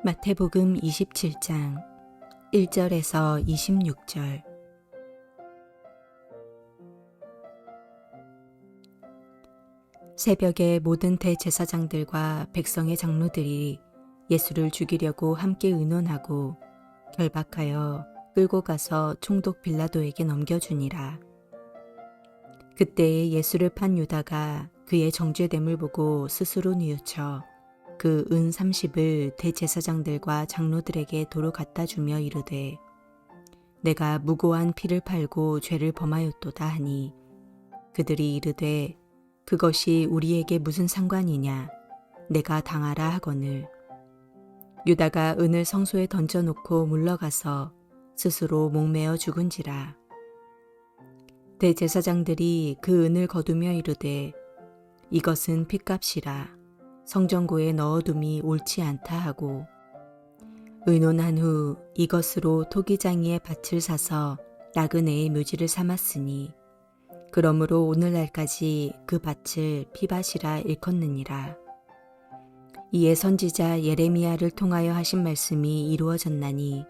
마태복음 27장 1절에서 26절. 새벽에 모든 대제사장들과 백성의 장로들이 예수를 죽이려고 함께 의논하고 결박하여 끌고 가서 총독 빌라도에게 넘겨주니라. 그때에 예수를 판 유다가 그의 정죄됨을 보고 스스로 뉘우쳐 그 은 30을 대제사장들과 장로들에게 도로 갖다 주며 이르되, 내가 무고한 피를 팔고 죄를 범하였도다 하니, 그들이 이르되, 그것이 우리에게 무슨 상관이냐, 내가 당하라 하거늘. 유다가 은을 성소에 던져놓고 물러가서 스스로 목매어 죽은지라. 대제사장들이 그 은을 거두며 이르되, 이것은 핏값이라 성전고에 넣어둠이 옳지 않다 하고, 의논한 후 이것으로 토기장이의 밭을 사서 나그네의 묘지를 삼았으니, 그러므로 오늘날까지 그 밭을 피밭이라 일컫느니라. 이에 선지자 예레미야를 통하여 하신 말씀이 이루어졌나니,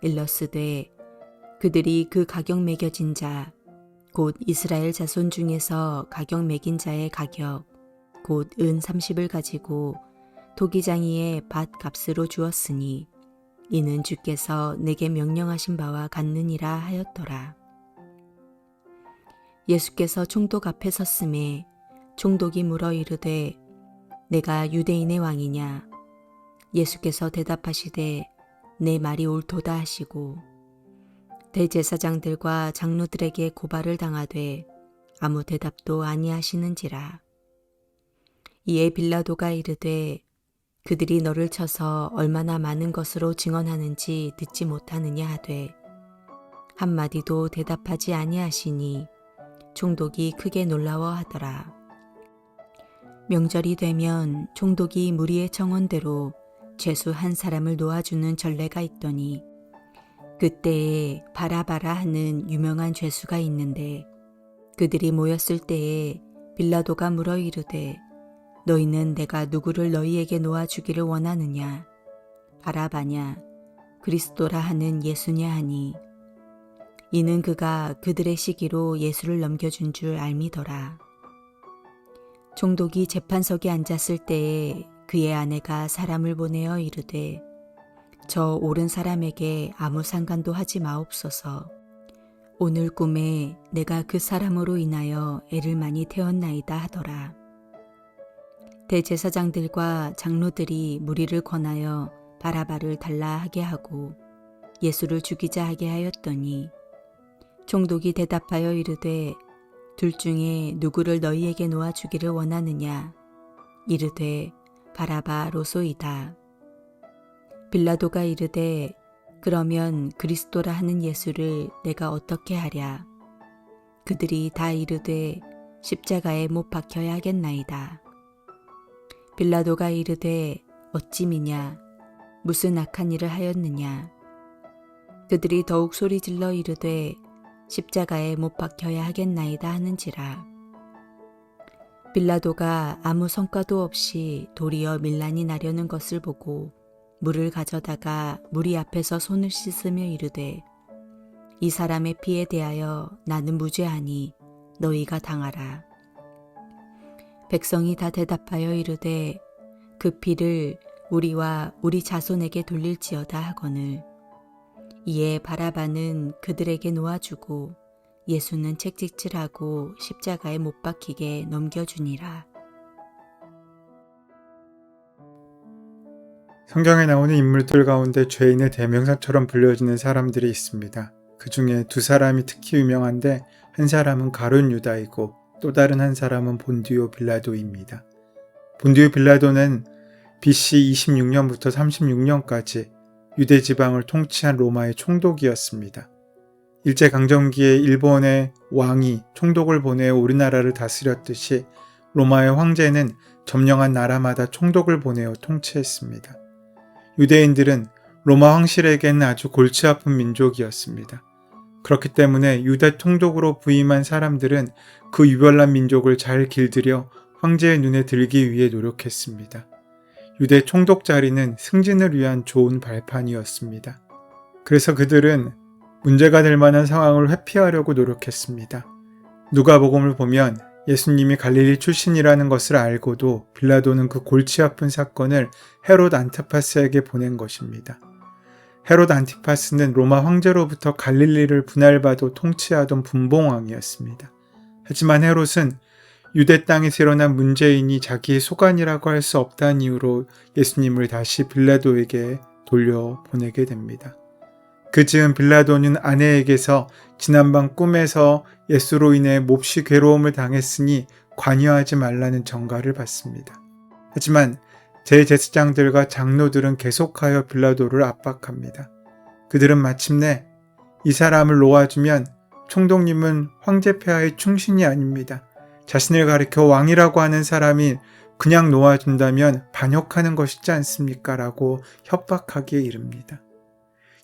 일러스되 그들이 그 가격 매겨진 자 곧 이스라엘 자손 중에서 가격 매긴 자의 가격 곧 은 30을 가지고 토기장이의 밭 값으로 주었으니, 이는 주께서 내게 명령하신 바와 같느니라 하였더라. 예수께서 총독 앞에 섰음에 총독이 물어 이르되, 내가 유대인의 왕이냐? 예수께서 대답하시되, 내 말이 옳도다 하시고, 대제사장들과 장로들에게 고발을 당하되 아무 대답도 아니하시는지라. 이에 빌라도가 이르되, 그들이 너를 쳐서 얼마나 많은 것으로 증언하는지 듣지 못하느냐 하되, 한마디도 대답하지 아니하시니 총독이 크게 놀라워하더라. 명절이 되면 총독이 무리의 청원대로 죄수 한 사람을 놓아주는 전례가 있더니, 그때에 바라바라 하는 유명한 죄수가 있는데, 그들이 모였을 때에 빌라도가 물어 이르되, 너희는 내가 누구를 너희에게 놓아주기를 원하느냐? 바라바냐? 그리스도라 하는 예수냐 하니, 이는 그가 그들의 시기로 예수를 넘겨준 줄 알미더라. 총독이 재판석에 앉았을 때에 그의 아내가 사람을 보내어 이르되, 저 옳은 사람에게 아무 상관도 하지 마옵소서. 오늘 꿈에 내가 그 사람으로 인하여 애를 많이 태웠나이다 하더라. 대제사장들과 장로들이 무리를 권하여 바라바를 달라 하게 하고 예수를 죽이자 하게 하였더니, 총독이 대답하여 이르되, 둘 중에 누구를 너희에게 놓아주기를 원하느냐? 이르되, 바라바로소이다. 빌라도가 이르되, 그러면 그리스도라 하는 예수를 내가 어떻게 하랴? 그들이 다 이르되, 십자가에 못 박혀야 하겠나이다. 빌라도가 이르되, 어찌미냐? 무슨 악한 일을 하였느냐? 그들이 더욱 소리질러 이르되, 십자가에 못 박혀야 하겠나이다 하는지라. 빌라도가 아무 성과도 없이 도리어 밀란이 나려는 것을 보고 물을 가져다가 무리 앞에서 손을 씻으며 이르되, 이 사람의 피에 대하여 나는 무죄하니 너희가 당하라. 백성이 다 대답하여 이르되, 그 피를 우리와 우리 자손에게 돌릴지어다 하거늘. 이에 바라바는 그들에게 놓아주고 예수는 채찍질하고 십자가에 못 박히게 넘겨주니라. 성경에 나오는 인물들 가운데 죄인의 대명사처럼 불려지는 사람들이 있습니다. 그 중에 두 사람이 특히 유명한데, 한 사람은 가룟 유다이고 또 다른 한 사람은 본디오 빌라도입니다. 본디오 빌라도는 BC 26년부터 36년까지 유대 지방을 통치한 로마의 총독이었습니다. 일제강점기에 일본의 왕이 총독을 보내 우리나라를 다스렸듯이 로마의 황제는 점령한 나라마다 총독을 보내어 통치했습니다. 유대인들은 로마 황실에게는 아주 골치 아픈 민족이었습니다. 그렇기 때문에 유다 총독으로 부임한 사람들은 그 유별난 민족을 잘 길들여 황제의 눈에 들기 위해 노력했습니다. 유대 총독 자리는 승진을 위한 좋은 발판이었습니다. 그래서 그들은 문제가 될 만한 상황을 회피하려고 노력했습니다. 누가복음을 보면 예수님이 갈릴리 출신이라는 것을 알고도 빌라도는 그 골치 아픈 사건을 헤롯 안티파스에게 보낸 것입니다. 헤롯 안티파스는 로마 황제로부터 갈릴리를 분할받아 통치하던 분봉왕이었습니다. 하지만 헤롯은 유대 땅에서 일어난 문제이니 자기의 소관이라고 할 수 없다는 이유로 예수님을 다시 빌라도에게 돌려보내게 됩니다. 그 즈음 빌라도는 아내에게서 지난밤 꿈에서 예수로 인해 몹시 괴로움을 당했으니 관여하지 말라는 전가를 받습니다. 하지만 대제사장들과 장로들은 계속하여 빌라도를 압박합니다. 그들은 마침내 이 사람을 놓아주면 총독님은 황제 폐하의 충신이 아닙니다. 자신을 가리켜 왕이라고 하는 사람이 그냥 놓아준다면 반역하는 것이지 않습니까? 라고 협박하기에 이릅니다.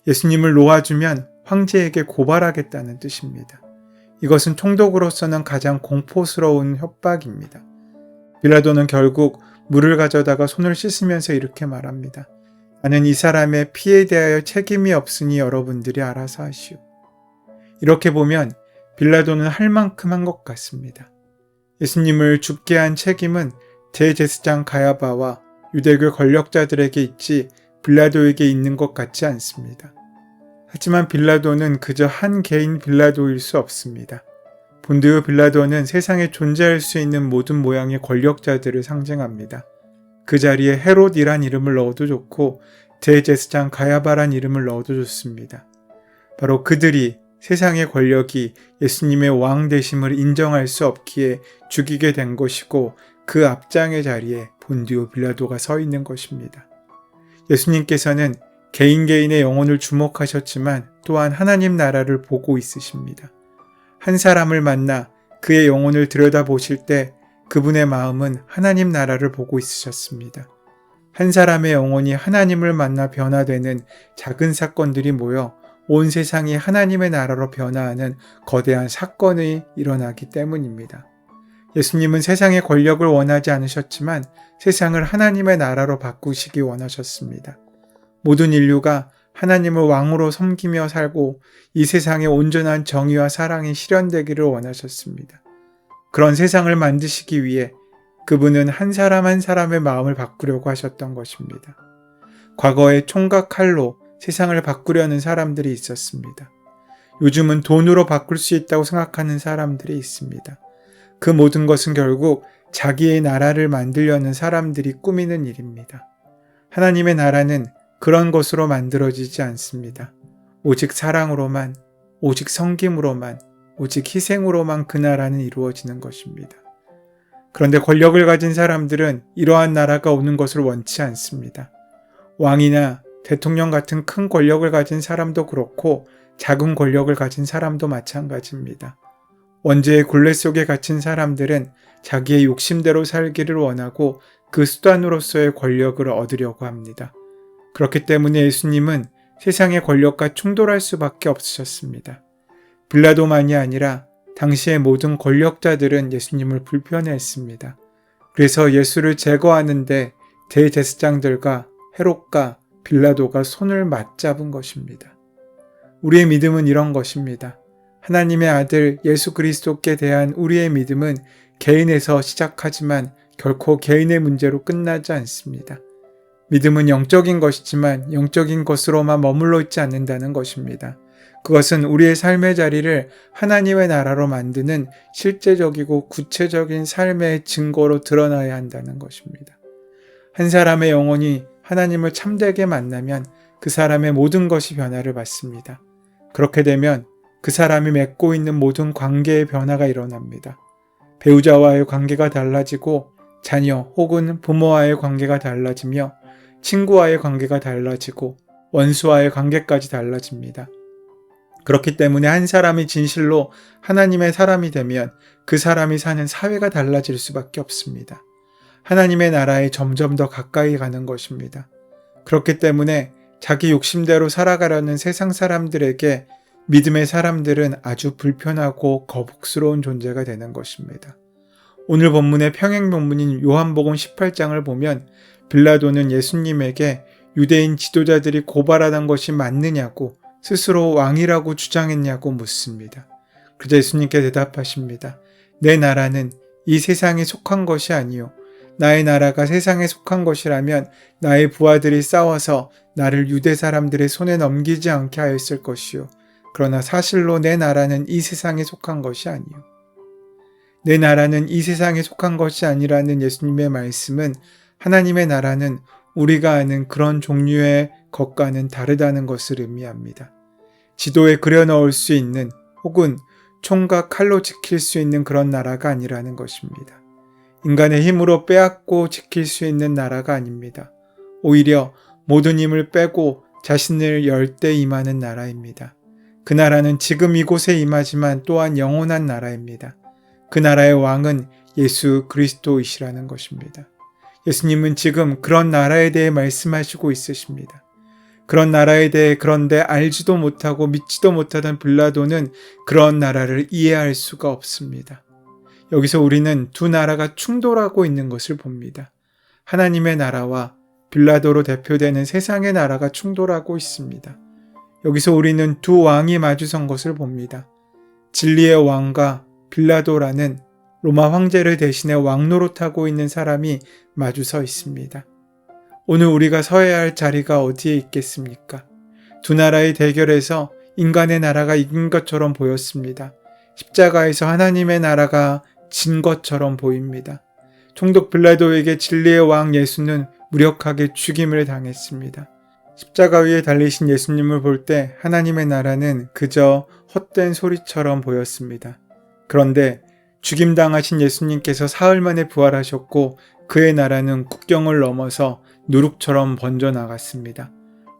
예수님을 놓아주면 황제에게 고발하겠다는 뜻입니다. 이것은 총독으로서는 가장 공포스러운 협박입니다. 빌라도는 결국 물을 가져다가 손을 씻으면서 이렇게 말합니다. 나는 이 사람의 피에 대하여 책임이 없으니 여러분들이 알아서 하시오. 이렇게 보면 빌라도는 할 만큼 한 것 같습니다. 예수님을 죽게 한 책임은 대제사장 가야바와 유대교 권력자들에게 있지 빌라도에게 있는 것 같지 않습니다. 하지만 빌라도는 그저 한 개인 빌라도일 수 없습니다. 본디오 빌라도는 세상에 존재할 수 있는 모든 모양의 권력자들을 상징합니다. 그 자리에 헤롯이란 이름을 넣어도 좋고 대제사장 가야바란 이름을 넣어도 좋습니다. 바로 그들이 세상의 권력이 예수님의 왕 되심을 인정할 수 없기에 죽이게 된 것이고 그 앞장의 자리에 본디오 빌라도가 서 있는 것입니다. 예수님께서는 개인의 영혼을 주목하셨지만 또한 하나님 나라를 보고 있으십니다. 한 사람을 만나 그의 영혼을 들여다보실 때 그분의 마음은 하나님 나라를 보고 있으셨습니다. 한 사람의 영혼이 하나님을 만나 변화되는 작은 사건들이 모여 온 세상이 하나님의 나라로 변화하는 거대한 사건이 일어나기 때문입니다. 예수님은 세상의 권력을 원하지 않으셨지만 세상을 하나님의 나라로 바꾸시기 원하셨습니다. 모든 인류가 하나님을 왕으로 섬기며 살고 이 세상에 온전한 정의와 사랑이 실현되기를 원하셨습니다. 그런 세상을 만드시기 위해 그분은 한 사람 한 사람의 마음을 바꾸려고 하셨던 것입니다. 과거에 총과 칼로 세상을 바꾸려는 사람들이 있었습니다. 요즘은 돈으로 바꿀 수 있다고 생각하는 사람들이 있습니다. 그 모든 것은 결국 자기의 나라를 만들려는 사람들이 꾸미는 일입니다. 하나님의 나라는 그런 것으로 만들어지지 않습니다. 오직 사랑으로만, 오직 섬김으로만, 오직 희생으로만 그 나라는 이루어지는 것입니다. 그런데 권력을 가진 사람들은 이러한 나라가 오는 것을 원치 않습니다. 왕이나 대통령 같은 큰 권력을 가진 사람도 그렇고 작은 권력을 가진 사람도 마찬가지입니다. 원죄의 굴레 속에 갇힌 사람들은 자기의 욕심대로 살기를 원하고 그 수단으로서의 권력을 얻으려고 합니다. 그렇기 때문에 예수님은 세상의 권력과 충돌할 수밖에 없으셨습니다. 빌라도만이 아니라 당시의 모든 권력자들은 예수님을 불편해했습니다. 그래서 예수를 제거하는데 대제사장들과 헤롯과 빌라도가 손을 맞잡은 것입니다. 우리의 믿음은 이런 것입니다. 하나님의 아들 예수 그리스도께 대한 우리의 믿음은 개인에서 시작하지만 결코 개인의 문제로 끝나지 않습니다. 믿음은 영적인 것이지만 영적인 것으로만 머물러 있지 않는다는 것입니다. 그것은 우리의 삶의 자리를 하나님의 나라로 만드는 실제적이고 구체적인 삶의 증거로 드러나야 한다는 것입니다. 한 사람의 영혼이 하나님을 참되게 만나면 그 사람의 모든 것이 변화를 받습니다. 그렇게 되면 그 사람이 맺고 있는 모든 관계의 변화가 일어납니다. 배우자와의 관계가 달라지고 자녀 혹은 부모와의 관계가 달라지며 친구와의 관계가 달라지고 원수와의 관계까지 달라집니다. 그렇기 때문에 한 사람이 진실로 하나님의 사람이 되면 그 사람이 사는 사회가 달라질 수밖에 없습니다. 하나님의 나라에 점점 더 가까이 가는 것입니다. 그렇기 때문에 자기 욕심대로 살아가려는 세상 사람들에게 믿음의 사람들은 아주 불편하고 거북스러운 존재가 되는 것입니다. 오늘 본문의 평행 본문인 요한복음 18장을 보면 빌라도는 예수님에게 유대인 지도자들이 고발하던 것이 맞느냐고 스스로 왕이라고 주장했냐고 묻습니다. 그러자 예수님께 대답하십니다. 내 나라는 이 세상에 속한 것이 아니요. 나의 나라가 세상에 속한 것이라면 나의 부하들이 싸워서 나를 유대 사람들의 손에 넘기지 않게 하였을 것이요. 그러나 사실로 내 나라는 이 세상에 속한 것이 아니요. 내 나라는 이 세상에 속한 것이 아니라는 예수님의 말씀은 하나님의 나라는 우리가 아는 그런 종류의 것과는 다르다는 것을 의미합니다. 지도에 그려 넣을 수 있는 혹은 총과 칼로 지킬 수 있는 그런 나라가 아니라는 것입니다. 인간의 힘으로 빼앗고 지킬 수 있는 나라가 아닙니다. 오히려 모든 힘을 빼고 자신을 열 때 임하는 나라입니다. 그 나라는 지금 이곳에 임하지만 또한 영원한 나라입니다. 그 나라의 왕은 예수 그리스도이시라는 것입니다. 예수님은 지금 그런 나라에 대해 말씀하시고 있으십니다. 그런 나라에 대해 그런데 알지도 못하고 믿지도 못하던 빌라도는 그런 나라를 이해할 수가 없습니다. 여기서 우리는 두 나라가 충돌하고 있는 것을 봅니다. 하나님의 나라와 빌라도로 대표되는 세상의 나라가 충돌하고 있습니다. 여기서 우리는 두 왕이 마주선 것을 봅니다. 진리의 왕과 빌라도라는 로마 황제를 대신해 왕 노릇하고 있는 사람이 마주서 있습니다. 오늘 우리가 서야 할 자리가 어디에 있겠습니까? 두 나라의 대결에서 인간의 나라가 이긴 것처럼 보였습니다. 십자가에서 하나님의 나라가 진 것처럼 보입니다. 총독 빌라도에게 진리의 왕 예수는 무력하게 죽임을 당했습니다. 십자가 위에 달리신 예수님을 볼 때 하나님의 나라는 그저 헛된 소리처럼 보였습니다. 그런데 죽임당하신 예수님께서 사흘 만에 부활하셨고 그의 나라는 국경을 넘어서 누룩처럼 번져나갔습니다.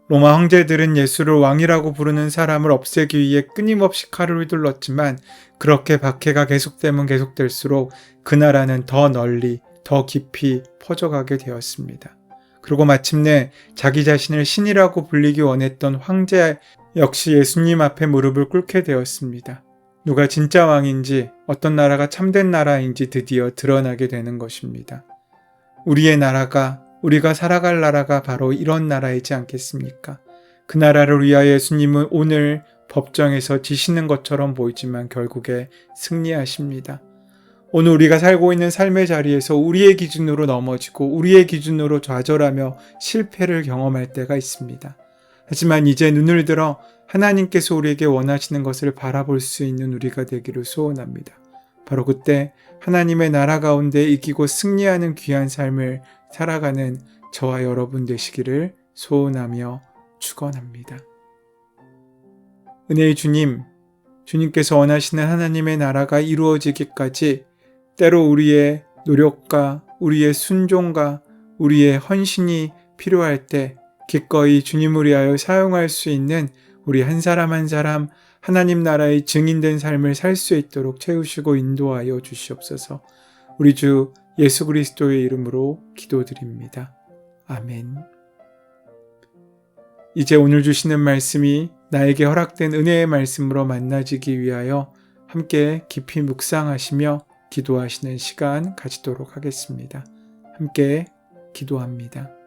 로마 황제들은 예수를 왕이라고 부르는 사람을 없애기 위해 끊임없이 칼을 휘둘렀지만 그렇게 박해가 계속되면 계속될수록 그 나라는 더 널리, 더 깊이 퍼져가게 되었습니다. 그리고 마침내 자기 자신을 신이라고 불리기 원했던 황제 역시 예수님 앞에 무릎을 꿇게 되었습니다. 누가 진짜 왕인지 어떤 나라가 참된 나라인지 드디어 드러나게 되는 것입니다. 우리의 나라가 우리가 살아갈 나라가 바로 이런 나라이지 않겠습니까? 그 나라를 위하여 예수님은 오늘 법정에서 지시는 것처럼 보이지만 결국에 승리하십니다. 오늘 우리가 살고 있는 삶의 자리에서 우리의 기준으로 넘어지고 우리의 기준으로 좌절하며 실패를 경험할 때가 있습니다. 하지만 이제 눈을 들어 하나님께서 우리에게 원하시는 것을 바라볼 수 있는 우리가 되기를 소원합니다. 바로 그때 하나님의 나라 가운데 이기고 승리하는 귀한 삶을 살아가는 저와 여러분 되시기를 소원하며 축원합니다. 은혜의 주님, 주님께서 원하시는 하나님의 나라가 이루어지기까지 때로 우리의 노력과 우리의 순종과 우리의 헌신이 필요할 때 기꺼이 주님을 위하여 사용할 수 있는 우리 한 사람 한 사람 하나님 나라의 증인된 삶을 살 수 있도록 채우시고 인도하여 주시옵소서. 우리 주 예수 그리스도의 이름으로 기도드립니다. 아멘. 이제 오늘 주시는 말씀이 나에게 허락된 은혜의 말씀으로 만나지기 위하여 함께 깊이 묵상하시며 기도하시는 시간 가지도록 하겠습니다. 함께 기도합니다.